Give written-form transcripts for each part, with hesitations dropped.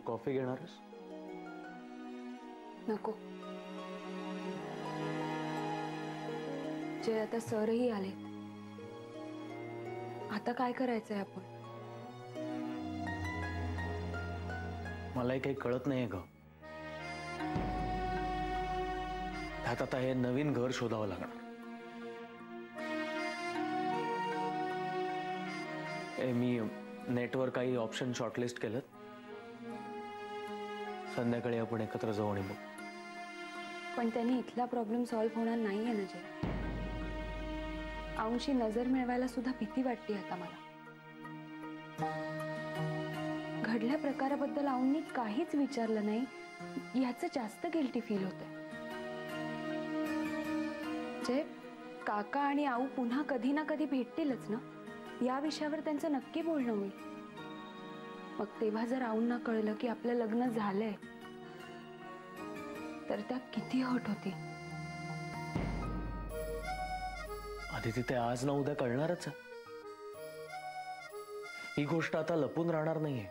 Coffee घेणारस? नको. जे आता सरही आलेत, आता काय करायचंय आपण? मलाही काही कळत नाहीये ग. त्यात आता हे नवीन घर शोधावं लागणार. मी नेटवर काही ऑप्शन शॉर्टलिस्ट केलं. संध्याकाळी आपण एकत्र जाऊ आणि बघू. पण त्यांनी इथला प्रॉब्लेम सॉल्व्ह होणार नाहीये ना जय. आऊंशी नजर मिळवायला सुद्धा भीती वाटते आता मला. घडल्या प्रकाराबद्दल आऊंनी काहीच विचारलं नाही याचं जास्त गिल्टी फील होतंय. जय, काका आणि आऊ पुन्हा कधी ना कधी भेटतीलच ना. या विषयावर त्यांचं नक्की बोलणं होईल. मग तेव्हा जर आऊंना कळलं की आपलं लग्न झालंय तर त्या किती हर्ट होती. आदिती, ते आज ना उद्या कळणारच आहे. ही गोष्ट आता लपून राहणार नाहीये.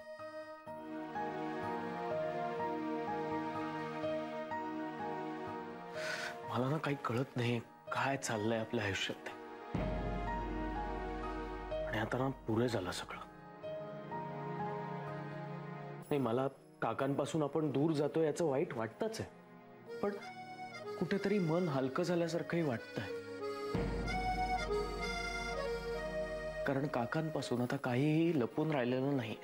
मला ना काही कळत नाही काय चाललंय आपल्या आयुष्यात. आणि आता ना पुरे झालं सगळं. नाही, मला काकांपासून आपण दूर जातोय याचं वाईट वाटतच आहे. पण कुठेतरी मन हलकं झाल्यासारखंही वाटतंय. कारण काकांपासून आता काहीही लपून राहिलेलं नाही.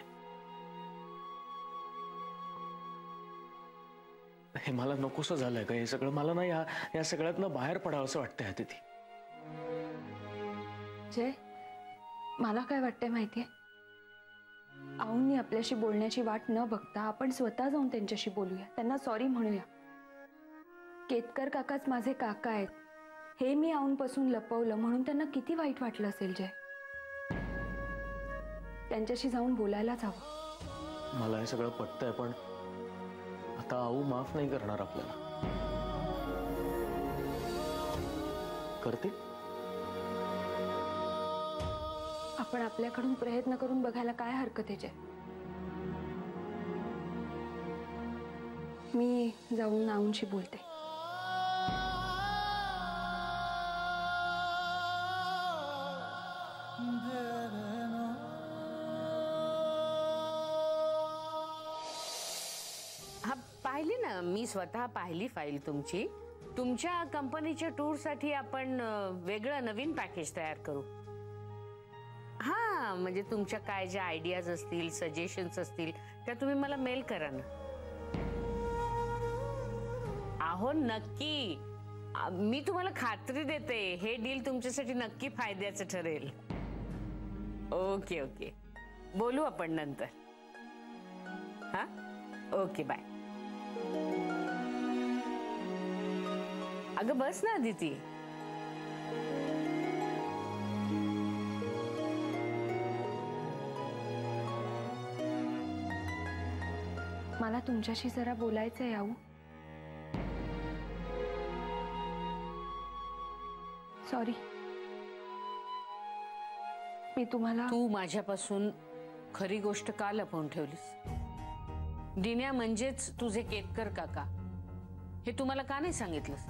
हे मला नकोसं झालंय का हे सगळं. मला ना या सगळ्यातनं बाहेर पडावं असं वाटतंय अदिती. जय, मला काय वाटतंय माहितीये, आऊंनी आपल्याशी बोलण्याची वाट न बघता आपण स्वतः जाऊन त्यांच्याशी बोलूया. त्यांना सॉरी म्हणूया. केतकर काकाच माझे काका आहेत हे मी आऊंपासून लपवलं म्हणून त्यांना किती वाईट वाटलं असेल. जय, त्यांच्याशी जाऊन बोलायलाच हवं. मला हे सगळं पटतंय, पण आता आऊ माफ नाही करणार आपल्याला. करते आपण आपल्याकडून प्रयत्न करून बघायला काय हरकत आहे. जय, मी जाऊन आऊंशी बोलते. हा, पाहिली ना, मी स्वतः पाहिली फाईल तुमची. तुमच्या कंपनीच्या टूरसाठी आपण वेगळं नवीन पॅकेज तयार करू. हा, म्हणजे तुमच्या काय ज्या आयडियाज असतील, सजेशन्स असतील त्या तुम्ही मला मेल करा ना. अहो नक्की, मी तुम्हाला खात्री देते हे डील तुमच्यासाठी नक्की फायद्याचं ठरेल. ओके ओके, बोलू आपण नंतर. हा, ओके, बाय. अगं बस ना अदिती. मला तुमच्याशी जरा बोलायचंय आऊ. सॉरी, मी तुम्हाला. तू माझ्यापासून खरी गोष्ट का लपवून ठेवलीस? दिन्या म्हणजेच तुझे केतकर काका हे तुम्हाला का नाही सांगितलंस?